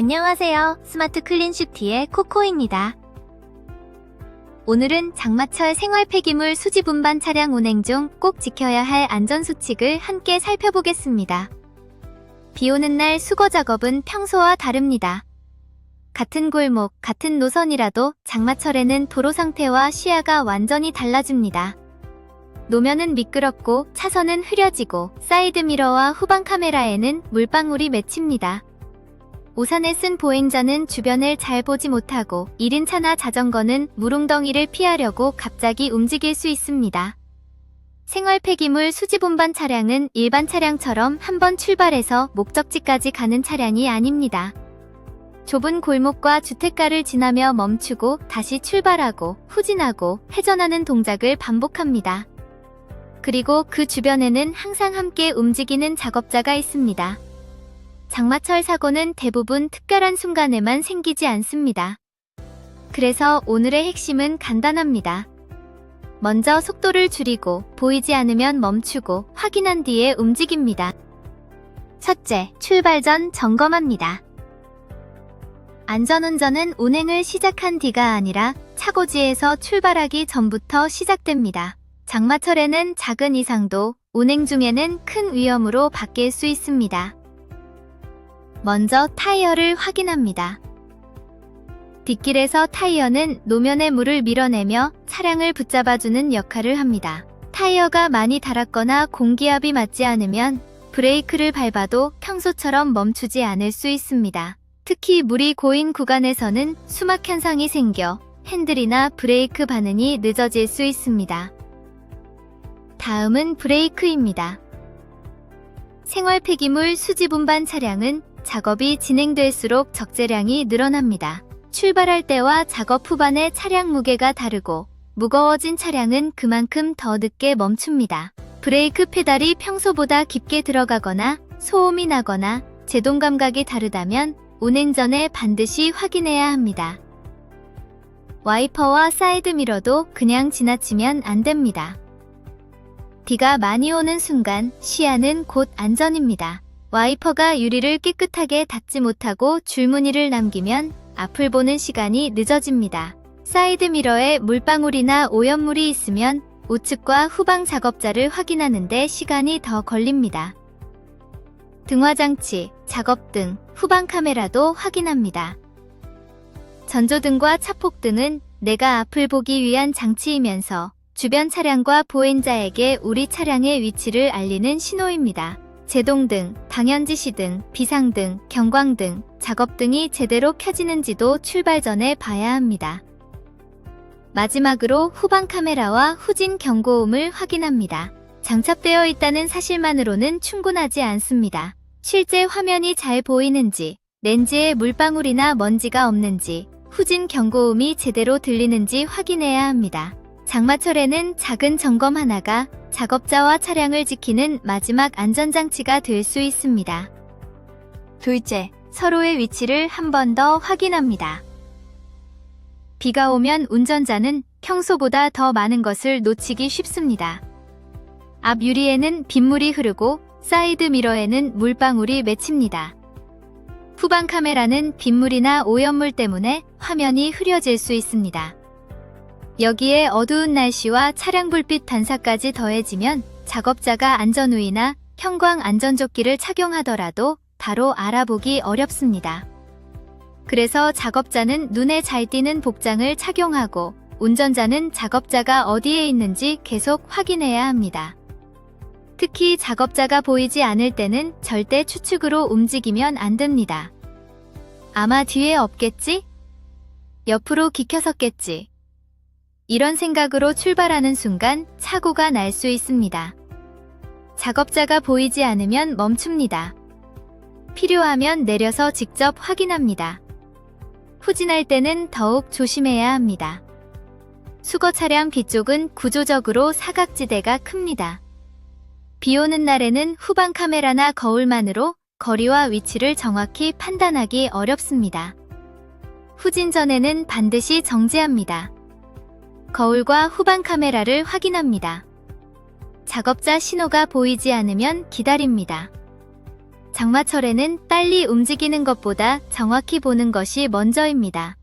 안녕하세요. 스마트 클린시티의 코코입니다. 오늘은 장마철 생활 폐기물 수집 운반 차량 운행 중 꼭 지켜야 할 안전수칙을 함께 살펴보겠습니다. 비 오는 날 수거 작업은 평소와 다릅니다. 같은 골목, 같은 노선이라도 장마철에는 도로 상태와 시야가 완전히 달라집니다. 노면은 미끄럽고 차선은 흐려지고 사이드미러와 후방 카메라에는 물방울이 맺힙니다. 우산을 쓴 보행자는 주변을 잘 보지 못하고 1인차나 자전거는 물웅덩이를 피하려고 갑자기 움직일 수 있습니다. 생활 폐기물 수집 운반 차량은 일반 차량처럼 한번 출발해서 목적지까지 가는 차량이 아닙니다. 좁은 골목과 주택가를 지나며 멈추고 다시 출발하고 후진하고 회전하는 동작을 반복합니다. 그리고 그 주변에는 항상 함께 움직이는 작업자가 있습니다. 장마철 사고는 대부분 특별한 순간에만 생기지 않습니다. 그래서 오늘의 핵심은 간단합니다. 먼저 속도를 줄이고 보이지 않으면 멈추고 확인한 뒤에 움직입니다. 첫째, 출발 전 점검합니다. 안전운전은 운행을 시작한 뒤가 아니라 차고지에서 출발하기 전부터 시작됩니다. 장마철에는 작은 이상도 운행 중에는 큰 위험으로 바뀔 수 있습니다. 먼저 타이어를 확인합니다. 뒷길에서 타이어는 노면의 물을 밀어내며 차량을 붙잡아주는 역할을 합니다. 타이어가 많이 닳았거나 공기압이 맞지 않으면 브레이크를 밟아도 평소처럼 멈추지 않을 수 있습니다. 특히 물이 고인 구간에서는 수막 현상이 생겨 핸들이나 브레이크 반응이 늦어질 수 있습니다. 다음은 브레이크입니다. 생활 폐기물 수집 운반 차량은 작업이 진행될수록 적재량이 늘어납니다. 출발할 때와 작업 후반의 차량 무게가 다르고 무거워진 차량은 그만큼 더 늦게 멈춥니다. 브레이크 페달이 평소보다 깊게 들어가거나 소음이 나거나 제동 감각이 다르다면 운행 전에 반드시 확인해야 합니다. 와이퍼와 사이드미러도 그냥 지나치면 안 됩니다. 비가 많이 오는 순간 시야는 곧 안전입니다. 와이퍼가 유리를 깨끗하게 닫지 못하고 줄무늬를 남기면 앞을 보는 시간이 늦어집니다. 사이드미러에 물방울이나 오염물이 있으면 우측과 후방 작업자를 확인하는데 시간이 더 걸립니다. 등화장치, 작업등, 후방 카메라도 확인합니다. 전조등과 차폭등은 내가 앞을 보기 위한 장치이면서 주변 차량과 보행자에게 우리 차량의 위치를 알리는 신호입니다. 제동등, 방향지시등, 비상등, 경광등, 작업등이 제대로 켜지는지도 출발 전에 봐야 합니다. 마지막으로 후방 카메라와 후진 경고음을 확인합니다. 장착되어 있다는 사실만으로는 충분하지 않습니다. 실제 화면이 잘 보이는지, 렌즈에 물방울이나 먼지가 없는지, 후진 경고음이 제대로 들리는지 확인해야 합니다. 장마철에는 작은 점검 하나가 작업자와 차량을 지키는 마지막 안전장치가 될 수 있습니다. 둘째, 서로의 위치를 한 번 더 확인합니다. 비가 오면 운전자는 평소보다 더 많은 것을 놓치기 쉽습니다. 앞 유리에는 빗물이 흐르고 사이드 미러에는 물방울이 맺힙니다. 후방 카메라는 빗물이나 오염물 때문에 화면이 흐려질 수 있습니다. 여기에 어두운 날씨와 차량 불빛 반사까지 더해지면 작업자가 안전우이나 형광 안전조끼를 착용하더라도 바로 알아보기 어렵습니다. 그래서 작업자는 눈에 잘 띄는 복장을 착용하고 운전자는 작업자가 어디에 있는지 계속 확인해야 합니다. 특히 작업자가 보이지 않을 때는 절대 추측으로 움직이면 안 됩니다. 아마 뒤에 없겠지? 옆으로 기켜섰겠지? 이런 생각으로 출발하는 순간 사고가 날 수 있습니다. 작업자가 보이지 않으면 멈춥니다. 필요하면 내려서 직접 확인합니다. 후진할 때는 더욱 조심해야 합니다. 수거 차량 뒤쪽은 구조적으로 사각지대가 큽니다. 비 오는 날에는 후방 카메라나 거울만으로 거리와 위치를 정확히 판단하기 어렵습니다. 후진 전에는 반드시 정지합니다. 거울과 후방 카메라를 확인합니다. 작업자 신호가 보이지 않으면 기다립니다. 장마철에는 빨리 움직이는 것보다 정확히 보는 것이 먼저입니다.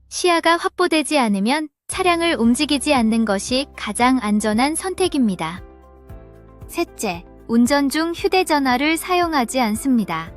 시야가 확보되지 않으면 차량을 움직이지 않는 것이 가장 안전한 선택입니다. 셋째, 운전 중 휴대전화를 사용하지 않습니다.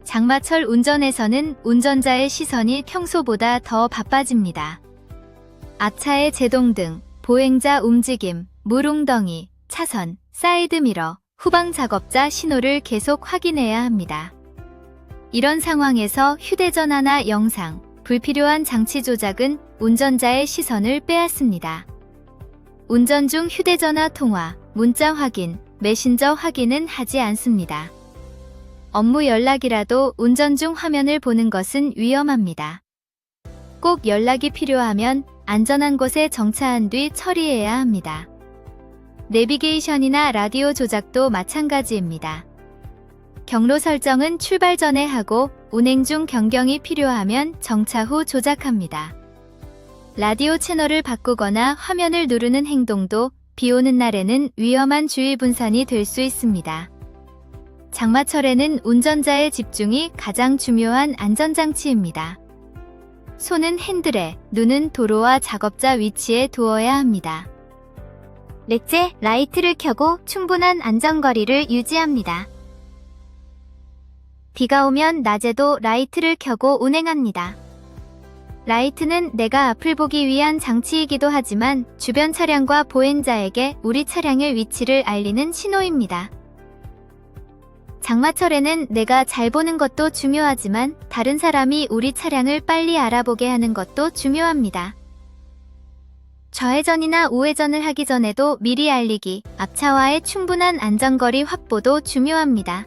장마철 운전에서는 운전자의 시선이 평소보다 더 바빠집니다. 앞차의 제동등, 보행자 움직임, 물웅덩이, 차선, 사이드미러, 후방 작업자 신호를 계속 확인해야 합니다. 이런 상황에서 휴대전화나 영상, 불필요한 장치 조작은 운전자의 시선을 빼앗습니다. 운전 중 휴대전화 통화, 문자 확인, 메신저 확인은 하지 않습니다. 업무 연락이라도 운전 중 화면을 보는 것은 위험합니다. 꼭 연락이 필요하면 안전한 곳에 정차한 뒤 처리해야 합니다. 내비게이션이나 라디오 조작도 마찬가지입니다. 경로 설정은 출발 전에 하고 운행 중 변경이 필요하면 정차 후 조작합니다. 라디오 채널을 바꾸거나 화면을 누르는 행동도 비 오는 날에는 위험한 주의 분산이 될 수 있습니다. 장마철에는 운전자의 집중이 가장 중요한 안전장치입니다. 손은 핸들에, 눈은 도로와 작업자 위치에 두어야 합니다. 넷째, 라이트를 켜고 충분한 안전거리를 유지합니다. 비가 오면 낮에도 라이트를 켜고 운행합니다. 라이트는 내가 앞을 보기 위한 장치이기도 하지만 주변 차량과 보행자에게 우리 차량의 위치를 알리는 신호입니다. 장마철에는 내가 잘 보는 것도 중요하지만 다른 사람이 우리 차량을 빨리 알아보게 하는 것도 중요합니다. 좌회전이나 우회전을 하기 전에도 미리 알리기, 앞차와의 충분한 안전거리 확보도 중요합니다.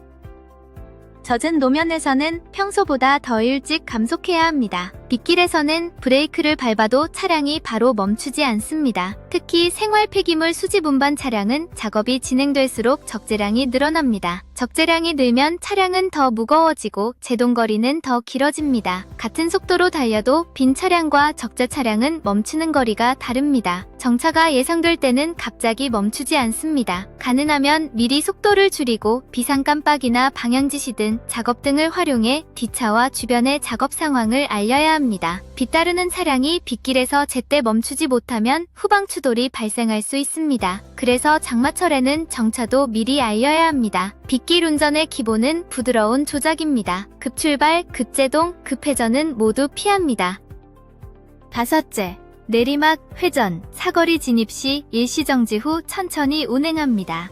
젖은 노면에서는 평소보다 더 일찍 감속해야 합니다. 빗길에서는 브레이크를 밟아도 차량이 바로 멈추지 않습니다. 특히 생활 폐기물 수집 운반 차량은 작업이 진행될수록 적재량이 늘어납니다. 적재량이 늘면 차량은 더 무거워지고 제동거리는 더 길어집니다. 같은 속도로 달려도 빈 차량과 적재 차량은 멈추는 거리가 다릅니다. 정차가 예상될 때는 갑자기 멈추지 않습니다. 가능하면 미리 속도를 줄이고 비상 깜빡이나 방향지시 등 작업 등을 활용해 뒷차와 주변의 작업 상황을 알려야 합니다. 뒤따르는 차량이 빗길에서 제때 멈추지 못하면 후방 추돌이 발생할 수 있습니다. 그래서 장마철에는 정차도 미리 알려야 합니다. 빗길 운전의 기본은 부드러운 조작입니다. 급출발, 급제동, 급회전은 모두 피합니다. 다섯째, 내리막, 회전, 사거리 진입 시 일시정지 후 천천히 운행합니다.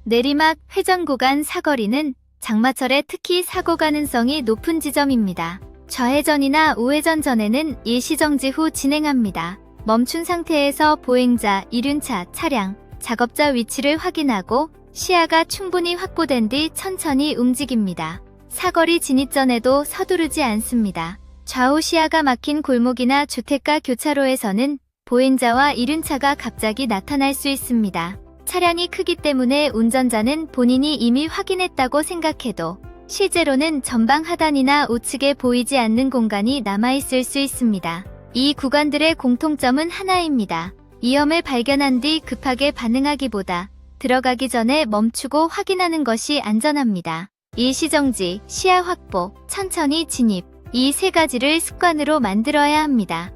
내리막, 회전 구간 사거리는 장마철에 특히 사고 가능성이 높은 지점입니다. 좌회전이나 우회전 전에는 일시정지 후 진행합니다. 멈춘 상태에서 보행자, 이륜차, 차량, 작업자 위치를 확인하고 시야가 충분히 확보된 뒤 천천히 움직입니다. 사거리 진입 전에도 서두르지 않습니다. 좌우 시야가 막힌 골목이나 주택가 교차로에서는 보행자와 이륜차가 갑자기 나타날 수 있습니다. 차량이 크기 때문에 운전자는 본인이 이미 확인했다고 생각해도 실제로는 전방 하단이나 우측에 보이지 않는 공간이 남아있을 수 있습니다. 이 구간들의 공통점은 하나입니다. 위험을 발견한 뒤 급하게 반응하기보다 들어가기 전에 멈추고 확인하는 것이 안전합니다. 일시정지, 시야 확보, 천천히 진입, 이 세 가지를 습관으로 만들어야 합니다.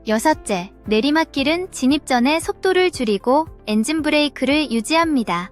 여섯째, 내리막길은 진입 전에 속도를 줄이고 엔진 브레이크를 유지합니다.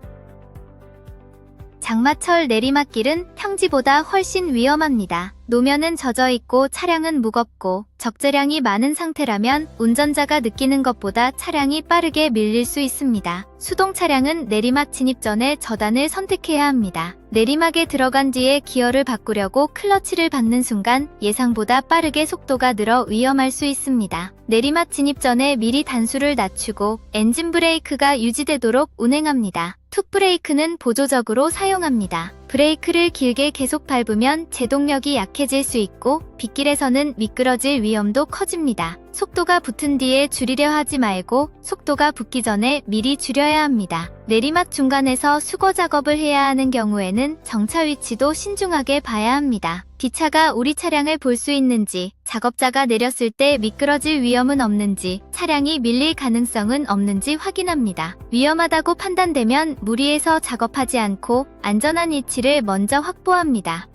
장마철 내리막길은 평지보다 훨씬 위험합니다. 노면은 젖어있고 차량은 무겁고 적재량이 많은 상태라면 운전자가 느끼는 것보다 차량이 빠르게 밀릴 수 있습니다. 수동 차량은 내리막 진입 전에 저단을 선택해야 합니다. 내리막에 들어간 뒤에 기어를 바꾸려고 클러치를 밟는 순간 예상보다 빠르게 속도가 늘어 위험할 수 있습니다. 내리막 진입 전에 미리 단수를 낮추고 엔진 브레이크가 유지되도록 운행합니다. 풋브레이크는 보조적으로 사용합니다. 브레이크를 길게 계속 밟으면 제동력이 약해질 수 있고 빗길에서는 미끄러질 위험도 커집니다. 속도가 붙은 뒤에 줄이려 하지 말고 속도가 붙기 전에 미리 줄여야 합니다. 내리막 중간에서 수거 작업을 해야 하는 경우에는 정차 위치도 신중하게 봐야 합니다. 뒷차가 우리 차량을 볼 수 있는지, 작업자가 내렸을 때 미끄러질 위험은 없는지, 차량이 밀릴 가능성은 없는지 확인합니다. 위험하다고 판단되면 무리해서 작업하지 않고 안전한 위치를 먼저 확보합니다.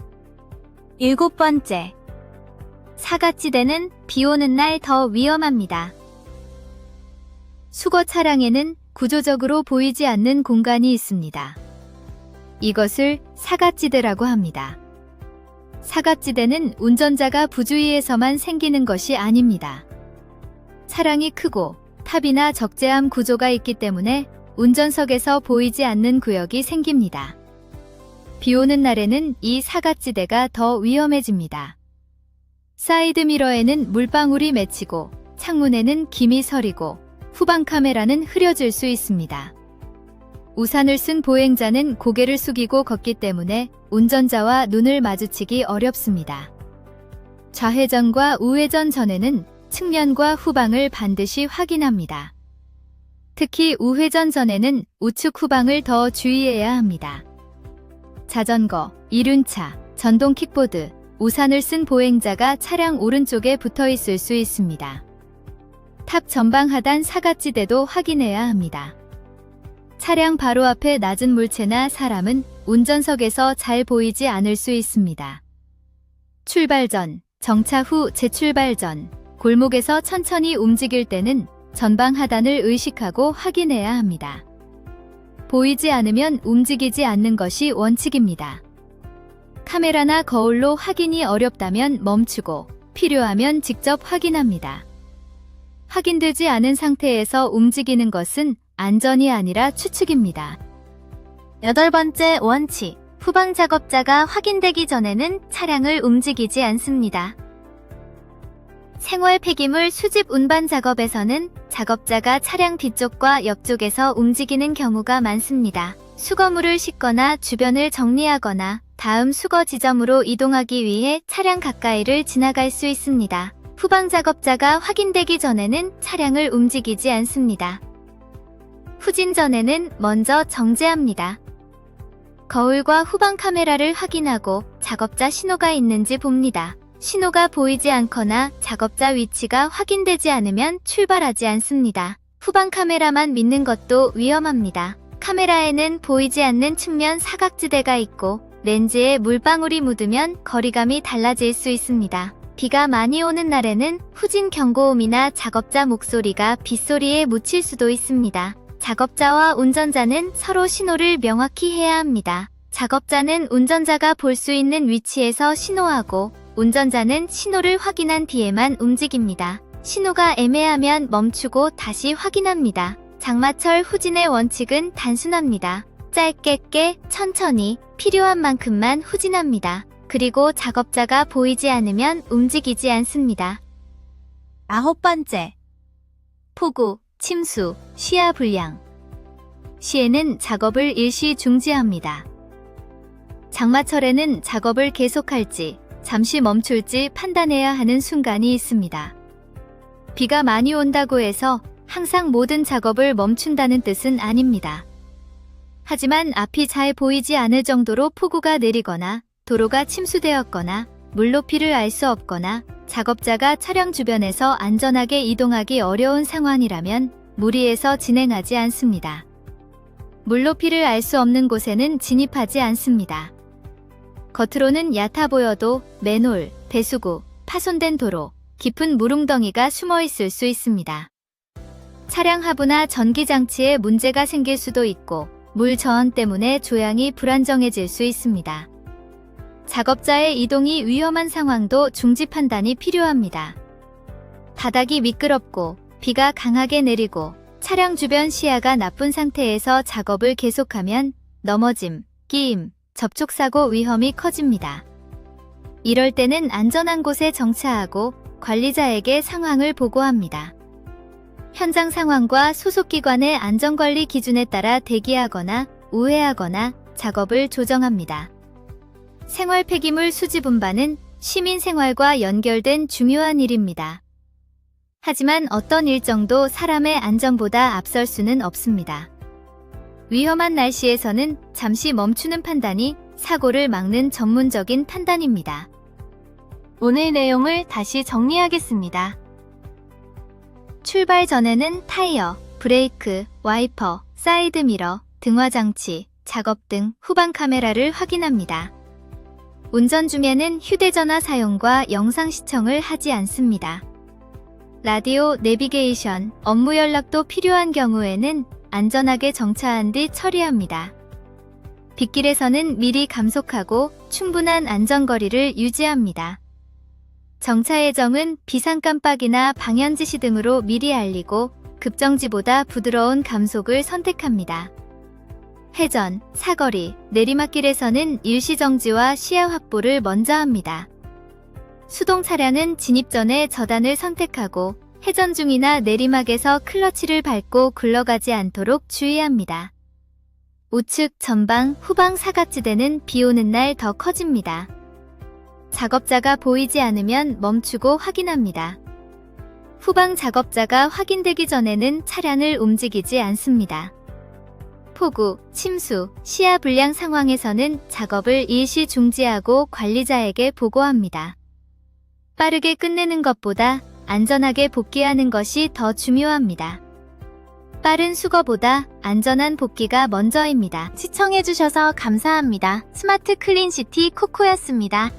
7번째, 사각지대는 비 오는 날 더 위험합니다. 수거 차량에는 구조적으로 보이지 않는 공간이 있습니다. 이것을 사각지대라고 합니다. 사각지대는 운전자가 부주의해서만 생기는 것이 아닙니다. 차량이 크고 탑이나 적재함 구조가 있기 때문에 운전석에서 보이지 않는 구역이 생깁니다. 비 오는 날에는 이 사각지대가 더 위험해집니다. 사이드미러에는 물방울이 맺히고 창문에는 김이 서리고 후방 카메라는 흐려질 수 있습니다. 우산을 쓴 보행자는 고개를 숙이고 걷기 때문에 운전자와 눈을 마주치기 어렵습니다. 좌회전과 우회전 전에는 측면과 후방을 반드시 확인합니다. 특히 우회전 전에는 우측 후방을 더 주의해야 합니다. 자전거, 이륜차, 전동 킥보드, 우산을 쓴 보행자가 차량 오른쪽에 붙어 있을 수 있습니다. 탑 전방 하단 사각지대도 확인해야 합니다. 차량 바로 앞에 낮은 물체나 사람은 운전석에서 잘 보이지 않을 수 있습니다. 출발 전, 정차 후 재출발 전, 골목에서 천천히 움직일 때는 전방 하단을 의식하고 확인해야 합니다. 보이지 않으면 움직이지 않는 것이 원칙입니다. 카메라나 거울로 확인이 어렵다면 멈추고 필요하면 직접 확인합니다. 확인되지 않은 상태에서 움직이는 것은 안전이 아니라 추측입니다. 8번째 원칙, 후방 작업자가 확인되기 전에는 차량을 움직이지 않습니다. 생활 폐기물 수집 운반 작업에서는 작업자가 차량 뒤쪽과 옆쪽에서 움직이는 경우가 많습니다. 수거물을 싣거나 주변을 정리하거나 다음 수거 지점으로 이동하기 위해 차량 가까이를 지나갈 수 있습니다. 후방 작업자가 확인되기 전에는 차량을 움직이지 않습니다. 후진 전에는 먼저 정지합니다. 거울과 후방 카메라를 확인하고 작업자 신호가 있는지 봅니다. 신호가 보이지 않거나 작업자 위치가 확인되지 않으면 출발하지 않습니다. 후방 카메라만 믿는 것도 위험합니다. 카메라에는 보이지 않는 측면 사각지대가 있고 렌즈에 물방울이 묻으면 거리감이 달라질 수 있습니다. 비가 많이 오는 날에는 후진 경고음이나 작업자 목소리가 빗소리에 묻힐 수도 있습니다. 작업자와 운전자는 서로 신호를 명확히 해야 합니다. 작업자는 운전자가 볼 수 있는 위치에서 신호하고 운전자는 신호를 확인한 뒤에만 움직입니다. 신호가 애매하면 멈추고 다시 확인합니다. 장마철 후진의 원칙은 단순합니다. 짧게 천천히 필요한 만큼만 후진합니다. 그리고 작업자가 보이지 않으면 움직이지 않습니다. 9번째, 폭우, 침수, 시야 불량. 시에는 작업을 일시 중지합니다. 장마철에는 작업을 계속할지 잠시 멈출지 판단해야 하는 순간이 있습니다. 비가 많이 온다고 해서 항상 모든 작업을 멈춘다는 뜻은 아닙니다. 하지만 앞이 잘 보이지 않을 정도로 폭우가 내리거나 도로가 침수되었거나 물높이를 알 수 없거나 작업자가 차량 주변에서 안전하게 이동하기 어려운 상황이라면 무리해서 진행하지 않습니다. 물높이를 알 수 없는 곳에는 진입하지 않습니다. 겉으로는 얕아 보여도 맨홀, 배수구, 파손된 도로, 깊은 물웅덩이가 숨어 있을 수 있습니다. 차량 하부나 전기장치에 문제가 생길 수도 있고 물 저항 때문에 조향이 불안정해질 수 있습니다. 작업자의 이동이 위험한 상황도 중지 판단이 필요합니다. 바닥이 미끄럽고 비가 강하게 내리고 차량 주변 시야가 나쁜 상태에서 작업을 계속하면 넘어짐, 끼임, 접촉사고 위험이 커집니다. 이럴 때는 안전한 곳에 정차하고 관리자에게 상황을 보고합니다. 현장 상황과 소속기관의 안전관리 기준에 따라 대기하거나 우회하거나 작업을 조정합니다. 생활 폐기물 수집 운반은 시민 생활과 연결된 중요한 일입니다. 하지만 어떤 일정도 사람의 안전보다 앞설 수는 없습니다. 위험한 날씨에서는 잠시 멈추는 판단이 사고를 막는 전문적인 판단입니다. 오늘 내용을 다시 정리하겠습니다. 출발 전에는 타이어, 브레이크, 와이퍼, 사이드미러, 등화장치, 작업 등 후방 카메라를 확인합니다. 운전 중에는 휴대전화 사용과 영상 시청을 하지 않습니다. 라디오, 내비게이션, 업무 연락도 필요한 경우에는 안전하게 정차한 뒤 처리합니다. 빗길에서는 미리 감속하고 충분한 안전거리를 유지합니다. 정차 예정은 비상 깜빡이나 방향 지시 등으로 미리 알리고 급정지보다 부드러운 감속을 선택합니다. 회전, 사거리, 내리막길에서는 일시정지와 시야 확보를 먼저 합니다. 수동 차량은 진입 전에 저단을 선택하고 회전 중이나 내리막에서 클러치를 밟고 굴러가지 않도록 주의합니다. 우측, 전방, 후방 사각지대는 비 오는 날 더 커집니다. 작업자가 보이지 않으면 멈추고 확인합니다. 후방 작업자가 확인되기 전에는 차량을 움직이지 않습니다. 폭우, 침수, 시야 불량 상황에서는 작업을 일시 중지하고 관리자에게 보고합니다. 빠르게 끝내는 것보다 안전하게 복귀하는 것이 더 중요합니다. 빠른 수거보다 안전한 복귀가 먼저입니다. 시청해주셔서 감사합니다. 스마트 클린시티 코코였습니다.